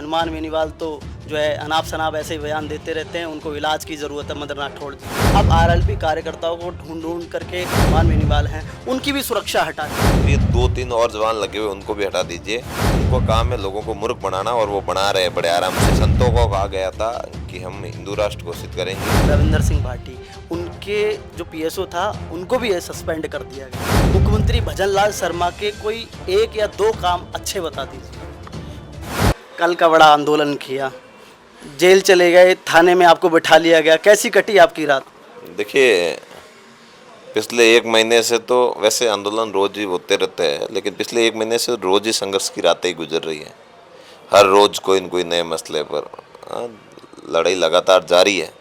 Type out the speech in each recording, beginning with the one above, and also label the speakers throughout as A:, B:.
A: हनुमान बेनीवाल तो जो है अनाप शनाप ऐसे ही बयान देते रहते हैं, उनको इलाज की ज़रूरत है मदरनाथ ठोड़ जी। अब आरएलपी कार्यकर्ताओं को ढूंढ ढूंढ करके हनुमान बेनीवाल हैं उनकी भी सुरक्षा हटा दी।
B: ये 2-3 और जवान लगे हुए उनको भी हटा दीजिए। उनको काम है लोगों को मूर्ख बनाना और वो बना रहे हैं बड़े आराम से। संतों को कहा गया था कि हम हिंदू राष्ट्र घोषित करेंगे।
A: रविंदर सिंह भाटी उनके जो पीएसओ था उनको भी सस्पेंड कर दिया गया। मुख्यमंत्री भजनलाल शर्मा के कोई 1 या 2 काम अच्छे बता दीजिए। कल का बड़ा आंदोलन किया, जेल चले गए, थाने में आपको बिठा लिया गया, कैसी कटी आपकी रात?
B: देखिए, पिछले 1 महीने से तो वैसे आंदोलन रोज ही होते रहते हैं, लेकिन पिछले 1 महीने से रोज ही संघर्ष की रातें ही गुजर रही है। हर रोज कोई न कोई नए मसले पर लड़ाई लगातार जारी है।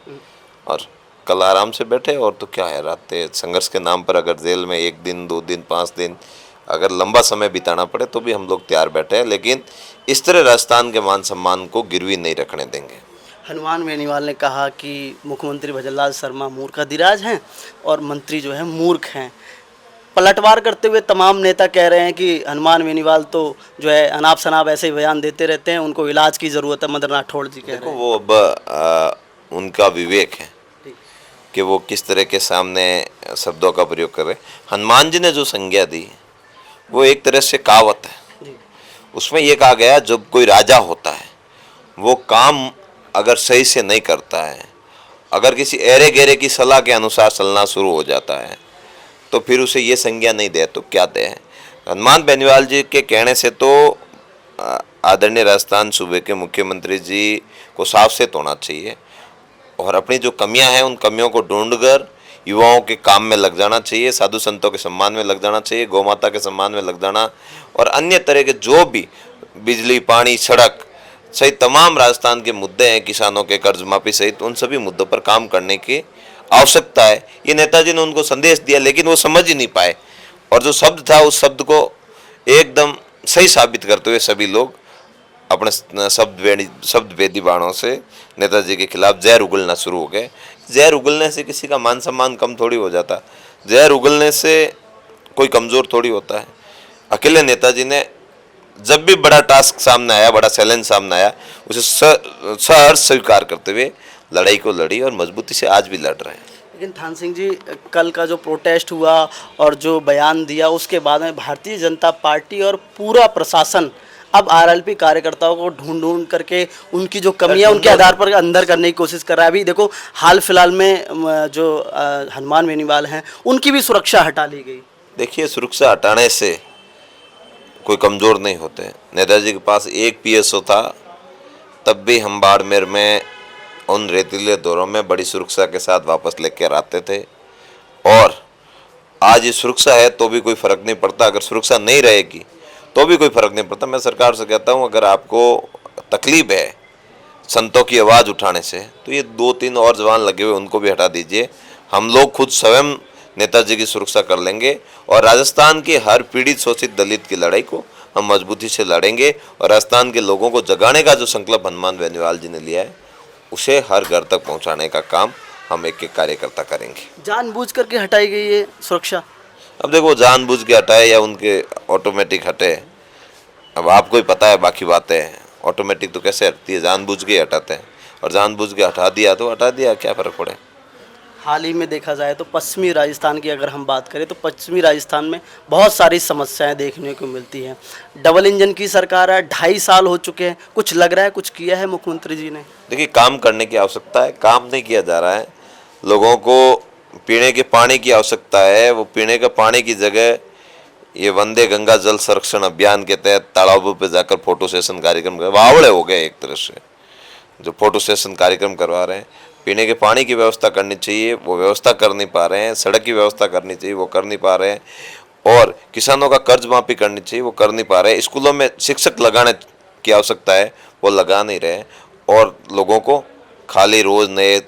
B: और कल आराम से बैठे और तो क्या है, रातें संघर्ष के नाम पर अगर जेल में 1 दिन 2 दिन 5 दिन अगर लंबा समय बिताना पड़े तो भी हम लोग तैयार बैठे हैं, लेकिन इस तरह राजस्थान के मान सम्मान को गिरवी नहीं रखने देंगे।
A: हनुमान बेनीवाल ने कहा कि मुख्यमंत्री भजनलाल शर्मा मूर्खाधिराज हैं और मंत्री जो है मूर्ख हैं। पलटवार करते हुए तमाम नेता कह रहे हैं कि हनुमान बेनीवाल तो जो है अनाप शनाप ऐसे ही बयान देते रहते हैं, उनको इलाज की ज़रूरत है, मदरनाथ ठोड़ जी कह रहे
B: देखो
A: हैं।
B: वो अब उनका विवेक है कि वो किस तरह के सामने शब्दों का प्रयोग कर रहे हैं। हनुमान जी ने जो संज्ञा दी वो एक तरह से कहावत है।
A: जी।
B: उसमें ये कहा गया जब कोई राजा होता है वो काम अगर सही से नहीं करता है, अगर किसी एरे गेरे की सलाह के अनुसार चलना शुरू हो जाता है तो फिर उसे ये संज्ञा नहीं दे तो क्या दे। हनुमान बेनीवाल जी के कहने से तो आदरणीय राजस्थान सूबे के मुख्यमंत्री जी को साफ से होना चाहिए और अपनी जो कमियां हैं उन कमियों को ढूंढकर युवाओं के काम में लग जाना चाहिए, साधु संतों के सम्मान में लग जाना चाहिए, गौ माता के सम्मान में लग जाना और अन्य तरह के जो भी बिजली पानी सड़क सहित तमाम राजस्थान के मुद्दे हैं, किसानों के कर्ज माफी सहित उन सभी मुद्दों पर काम करने की आवश्यकता है। ये नेताजी ने उनको संदेश दिया लेकिन वो समझ ही नहीं पाए और जो शब्द था उस शब्द को एकदम सही साबित करते हुए सभी लोग अपने शब्द वेदी बाणों से नेताजी के खिलाफ जहर उगलना शुरू हो गए। जहर उगलने से किसी का मान सम्मान कम थोड़ी हो जाता, जहर उगलने से कोई कमज़ोर थोड़ी होता है। अकेले नेताजी ने जब भी बड़ा टास्क सामने आया, बड़ा चैलेंज सामने आया, उसे सहर्ष स्वीकार करते हुए लड़ाई को लड़ी और मजबूती से आज भी लड़ रहे हैं।
A: लेकिन थान सिंह जी, कल का जो प्रोटेस्ट हुआ और जो बयान दिया उसके बाद में भारतीय जनता पार्टी और पूरा प्रशासन अब आरएलपी कार्यकर्ताओं को ढूंढ ढूंढ करके उनकी जो कमियां उनके आधार पर अंदर करने की कोशिश कर रहा है। अभी देखो हाल फिलहाल में जो हनुमान बेनीवाल हैं उनकी भी सुरक्षा हटा ली गई।
B: देखिए, सुरक्षा हटाने से कोई कमज़ोर नहीं होते। नेताजी के पास एक पीएसओ था, तब भी हम बाड़मेर में उन रेतीले दौरों में बड़ी सुरक्षा के साथ वापस लेकर आते थे और आज ये सुरक्षा है तो भी कोई फ़र्क नहीं पड़ता। अगर सुरक्षा नहीं रहेगी तो भी कोई फ़र्क नहीं पड़ता। मैं सरकार से कहता हूँ अगर आपको तकलीफ है संतों की आवाज़ उठाने से तो ये 2-3 और जवान लगे हुए उनको भी हटा दीजिए। हम लोग खुद स्वयं नेताजी की सुरक्षा कर लेंगे और राजस्थान के हर पीड़ित शोषित दलित की लड़ाई को हम मजबूती से लड़ेंगे और राजस्थान के लोगों को जगाने का जो संकल्प हनुमान बेनीवाल जी ने लिया है उसे हर घर तक पहुंचाने का काम हम एक एक कार्यकर्ता करेंगे।
A: जानबूझ करके हटाई गई ये सुरक्षा।
B: अब देखो, जानबूझ के हटाए या उनके ऑटोमेटिक हटे, अब आपको ही पता है बाकी बातें। ऑटोमेटिक तो कैसे हटती है, जानबूझ के हटाते हैं और जानबूझ के हटा दिया तो हटा दिया, क्या फ़र्क पड़े।
A: हाल ही में देखा जाए तो पश्चिमी राजस्थान की अगर हम बात करें तो पश्चिमी राजस्थान में बहुत सारी समस्याएं देखने को मिलती हैं। डबल इंजन की सरकार है, 2.5 साल हो चुके हैं, कुछ लग रहा है कुछ किया है मुख्यमंत्री जी ने?
B: देखिए, काम करने की आवश्यकता है, काम नहीं किया जा रहा है। लोगों को पीने के पानी की आवश्यकता है, वो पीने के पानी की जगह ये वंदे गंगा जल संरक्षण अभियान के तहत तालाबों पे जाकर फोटो सेशन कार्यक्रम वावड़े हो गए एक तरह से, जो फोटो सेशन कार्यक्रम करवा रहे हैं। पीने के पानी की व्यवस्था करनी चाहिए, वो व्यवस्था कर नहीं पा रहे हैं। सड़क की व्यवस्था करनी चाहिए, वो कर नहीं पा रहे हैं। और किसानों का कर्ज माफी करनी चाहिए, वो कर नहीं पा रहे हैं। स्कूलों में शिक्षक लगाने की आवश्यकता है, वो लगा नहीं रहे हैं। और लोगों को खाली रोज़ नए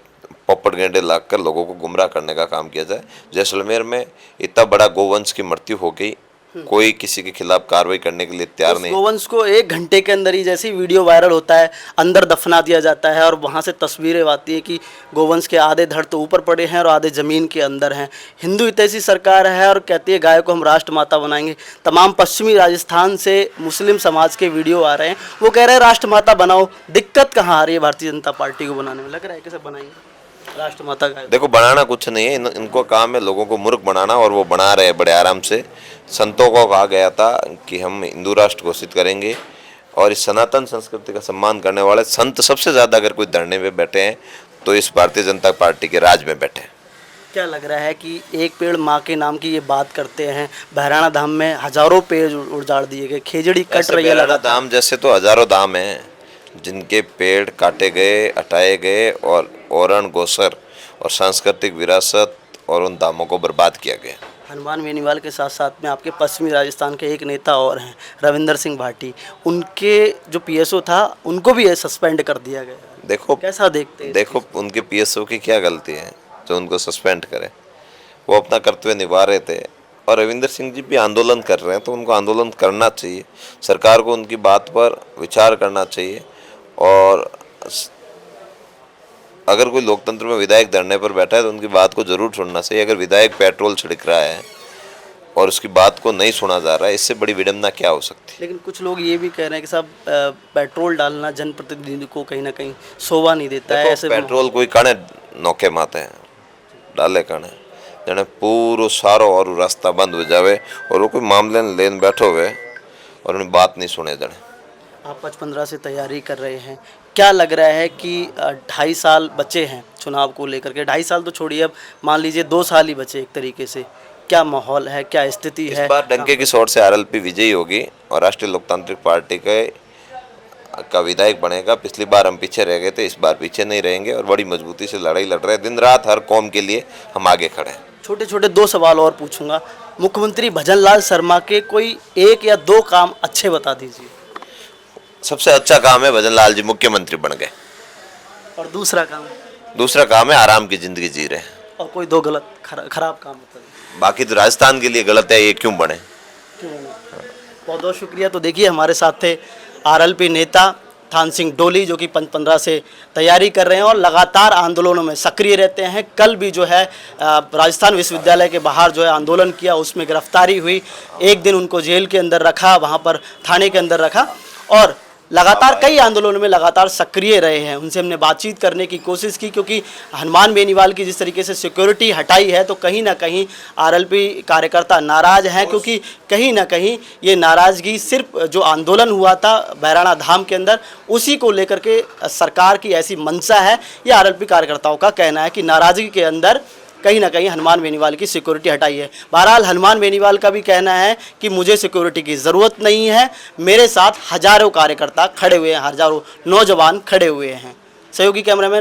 B: पप्पड़ गेंडे लाकर लोगों को गुमराह करने का काम किया जाए। जैसलमेर में इतना बड़ा गोवंश की मृत्यु हो गई कोई किसी के खिलाफ कार्रवाई करने के लिए तैयार
A: उस
B: नहीं।
A: गोवंश को 1 घंटे के अंदर ही जैसे ही वीडियो वायरल होता है अंदर दफना दिया जाता है और वहाँ से तस्वीरें आती है कि गोवंश के आधे धड़ तो ऊपर पड़े हैं और आधे ज़मीन के अंदर हैं। हिंदू हितैषी सरकार है और कहती है गाय को हम राष्ट्रमाता बनाएंगे। तमाम पश्चिमी राजस्थान से मुस्लिम समाज के वीडियो आ रहे हैं, वो कह रहे हैं राष्ट्रमाता बनाओ। दिक्कत कहाँ आ रही है भारतीय जनता पार्टी को बनाने में? लग रहा है कैसे बनाएंगे राष्ट्रमाता गाय?
B: देखो, बनाना कुछ नहीं है, इनको काम है लोगों को मूर्ख बनाना, और वो बना रहे हैं बड़े आराम से। संतों को कहा गया था कि हम हिंदू राष्ट्र घोषित करेंगे, और इस सनातन संस्कृति का सम्मान करने वाले संत सबसे ज़्यादा अगर कोई धरने में बैठे हैं तो इस भारतीय जनता पार्टी के राज में बैठे हैं।
A: क्या लग रहा है कि एक पेड़ माँ के नाम की ये बात करते हैं, बहराणा धाम में हजारों पेड़ उजाड़ दिए गए, खेजड़ी कट रही है
B: बहराणा
A: लगातार।
B: धाम जैसे तो हजारों धाम हैं जिनके पेड़ काटे गए, हटाए गए, और ओरण गोसर और सांस्कृतिक विरासत और उन धामों को बर्बाद किया गया।
A: हनुमान बेनीवाल के साथ साथ में आपके पश्चिमी राजस्थान के एक नेता और हैं रविंदर सिंह भाटी, उनके जो पीएसओ था उनको भी सस्पेंड कर दिया गया।
B: देखो
A: कैसा देखते हैं?
B: देखो उनके पीएसओ की क्या गलती है जो उनको सस्पेंड करे? वो अपना कर्तव्य निभा रहे थे, और रविंदर सिंह जी भी आंदोलन कर रहे हैं तो उनको आंदोलन करना चाहिए। सरकार को उनकी बात पर विचार करना चाहिए, और अगर कोई लोकतंत्र में विधायक धरने पर बैठा है तो उनकी बात को जरूर सुनना चाहिए। अगर विधायक पेट्रोल छिड़क रहा है और उसकी बात को नहीं सुना जा रहा है, इससे बड़ी विडंबना क्या हो सकती है?
A: लेकिन कुछ लोग ये भी कह रहे हैं कि साहब पेट्रोल डालना जनप्रतिनिधि को कहीं ना कहीं शोभा नहीं देता है। ऐसे
B: पेट्रोल कोई कणे नौके माते हैं डाले कणे जने पूरो सारो और रास्ता बंद हो जावे और वो कोई मामले में लेन बैठो हुए और उन्हें बात नहीं सुने जने।
A: आप 15 से तैयारी कर रहे हैं, क्या लग रहा है कि 2.5 साल बचे हैं चुनाव को लेकर के? 2.5 साल तो छोड़िए, अब मान लीजिए 2 साल ही बचे एक तरीके से, क्या माहौल है, क्या स्थिति है?
B: इस बार डंके की चोट से आरएलपी विजयी होगी और राष्ट्रीय लोकतांत्रिक पार्टी का विधायक बनेगा। पिछली बार हम पीछे रह गए थे, इस बार पीछे नहीं रहेंगे और बड़ी मजबूती से लड़ाई लड़ रहे हैं। दिन रात हर कौम के लिए हम आगे खड़े हैं।
A: छोटे छोटे 2 सवाल और पूछूंगा। मुख्यमंत्री भजनलाल शर्मा के कोई 1 या 2 काम अच्छे बता दीजिए।
B: सबसे अच्छा काम है भजनलाल जी मुख्यमंत्री बन गए,
A: और दूसरा काम?
B: दूसरा काम है आराम की जिंदगी जी रहे हैं।
A: और कोई 2 गलत खराब काम बता दीजिए।
B: बाकी तो राजस्थान के लिए गलत है, ये क्यों बने?
A: बहुत बहुत शुक्रिया। तो देखिए हमारे साथ थे आरएलपी नेता थान सिंह डोली, जो कि 15 से तैयारी कर रहे हैं और लगातार आंदोलनों में सक्रिय रहते हैं। कल भी जो है राजस्थान विश्वविद्यालय के बाहर जो है आंदोलन किया, उसमें गिरफ्तारी हुई। एक दिन उनको जेल के अंदर रखा, वहाँ पर थाने के अंदर रखा, और लगातार कई आंदोलनों में लगातार सक्रिय रहे हैं। उनसे हमने बातचीत करने की कोशिश की, क्योंकि हनुमान बेनीवाल की जिस तरीके से सिक्योरिटी हटाई है तो कहीं ना कहीं आरएलपी कार्यकर्ता नाराज हैं, क्योंकि कहीं ना कहीं ये नाराज़गी सिर्फ जो आंदोलन हुआ था बहराणा धाम के अंदर उसी को लेकर के सरकार की ऐसी मंशा है। ये आरएलपी कार्यकर्ताओं का कहना है कि नाराज़गी के अंदर कहीं ना कहीं हनुमान बेनीवाल की सिक्योरिटी हटाई है। बहरहाल हनुमान बेनीवाल का भी कहना है कि मुझे सिक्योरिटी की ज़रूरत नहीं है, मेरे साथ हजारों कार्यकर्ता खड़े हुए हैं, हजारों नौजवान खड़े हुए हैं। सहयोगी कैमरामैन